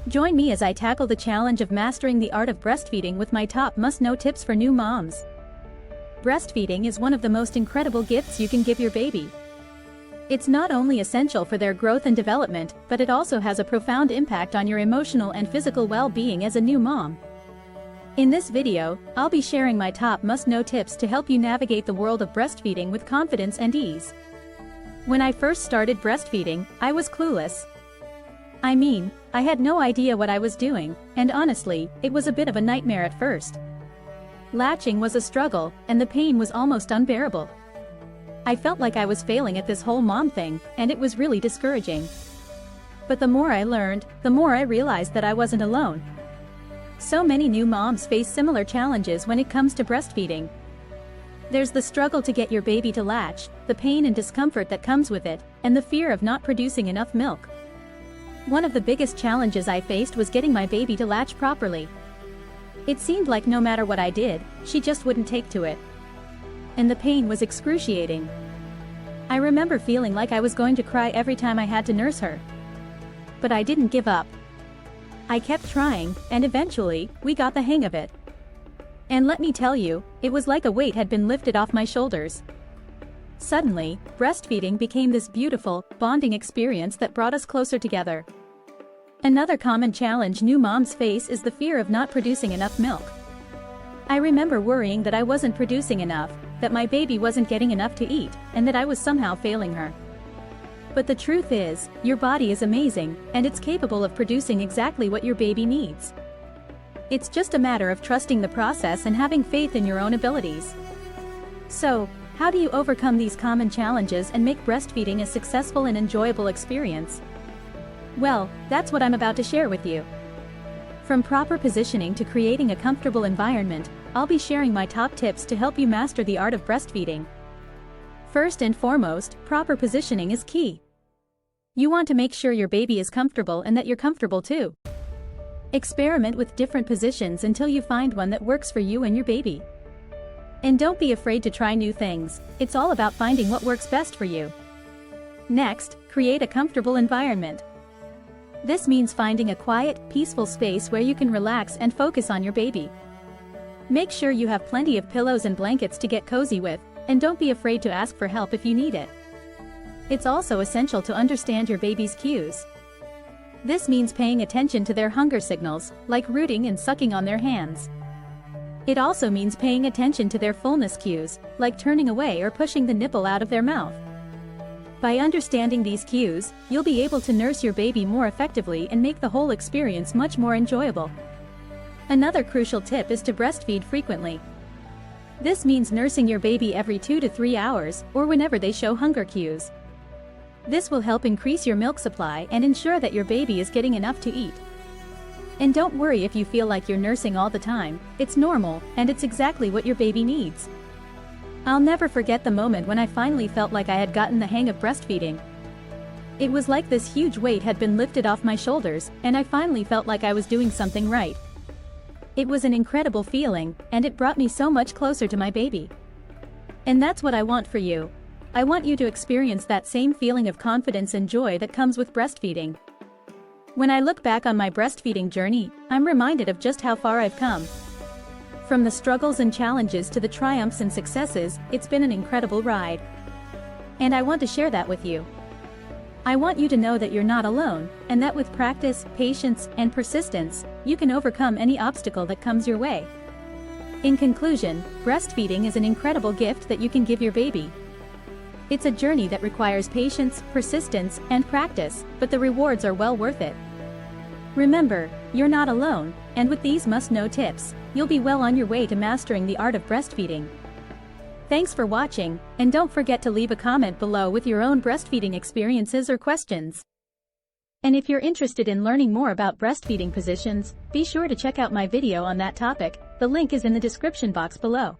Join me as I tackle the challenge of mastering the art of breastfeeding with my top must-know tips for new moms. Breastfeeding is one of the most incredible gifts you can give your baby. It's not only essential for their growth and development, but it also has a profound impact on your emotional and physical well-being as a new mom. In this video, I'll be sharing my top must-know tips to help you navigate the world of breastfeeding with confidence and ease. When I first started breastfeeding, I was clueless. I had no idea what I was doing, and honestly, it was a bit of a nightmare at first. Latching was a struggle, and the pain was almost unbearable. I felt like I was failing at this whole mom thing, and it was really discouraging. But the more I learned, the more I realized that I wasn't alone. So many new moms face similar challenges when it comes to breastfeeding. There's the struggle to get your baby to latch, the pain and discomfort that comes with it, and the fear of not producing enough milk. One of the biggest challenges I faced was getting my baby to latch properly. It seemed like no matter what I did, she just wouldn't take to it. And the pain was excruciating. I remember feeling like I was going to cry every time I had to nurse her. But I didn't give up. I kept trying, and eventually, we got the hang of it. And let me tell you, it was like a weight had been lifted off my shoulders. Suddenly, breastfeeding became this beautiful, bonding experience that brought us closer together. Another common challenge new moms face is the fear of not producing enough milk. I remember worrying that I wasn't producing enough, that my baby wasn't getting enough to eat, and that I was somehow failing her. But the truth is, your body is amazing, and it's capable of producing exactly what your baby needs. It's just a matter of trusting the process and having faith in your own abilities. So, how do you overcome these common challenges and make breastfeeding a successful and enjoyable experience? Well, that's what I'm about to share with you. From proper positioning to creating a comfortable environment, I'll be sharing my top tips to help you master the art of breastfeeding. First and foremost, proper positioning is key. You want to make sure your baby is comfortable and that you're comfortable too. Experiment with different positions until you find one that works for you and your baby. And don't be afraid to try new things, it's all about finding what works best for you. Next, create a comfortable environment. This means finding a quiet, peaceful space where you can relax and focus on your baby. Make sure you have plenty of pillows and blankets to get cozy with, and don't be afraid to ask for help if you need it. It's also essential to understand your baby's cues. This means paying attention to their hunger signals, like rooting and sucking on their hands. It also means paying attention to their fullness cues, like turning away or pushing the nipple out of their mouth. By understanding these cues, you'll be able to nurse your baby more effectively and make the whole experience much more enjoyable. Another crucial tip is to breastfeed frequently. This means nursing your baby every 2 to 3 hours, or whenever they show hunger cues. This will help increase your milk supply and ensure that your baby is getting enough to eat. And don't worry if you feel like you're nursing all the time, it's normal, and it's exactly what your baby needs. I'll never forget the moment when I finally felt like I had gotten the hang of breastfeeding. It was like this huge weight had been lifted off my shoulders, and I finally felt like I was doing something right. It was an incredible feeling, and it brought me so much closer to my baby. And that's what I want for you. I want you to experience that same feeling of confidence and joy that comes with breastfeeding. When I look back on my breastfeeding journey, I'm reminded of just how far I've come. From the struggles and challenges to the triumphs and successes, it's been an incredible ride. And I want to share that with you. I want you to know that you're not alone, and that with practice, patience, and persistence, you can overcome any obstacle that comes your way. In conclusion, breastfeeding is an incredible gift that you can give your baby. It's a journey that requires patience, persistence, and practice, but the rewards are well worth it. Remember, you're not alone, and with these must-know tips, you'll be well on your way to mastering the art of breastfeeding. Thanks for watching, and don't forget to leave a comment below with your own breastfeeding experiences or questions. And if you're interested in learning more about breastfeeding positions, be sure to check out my video on that topic, the link is in the description box below.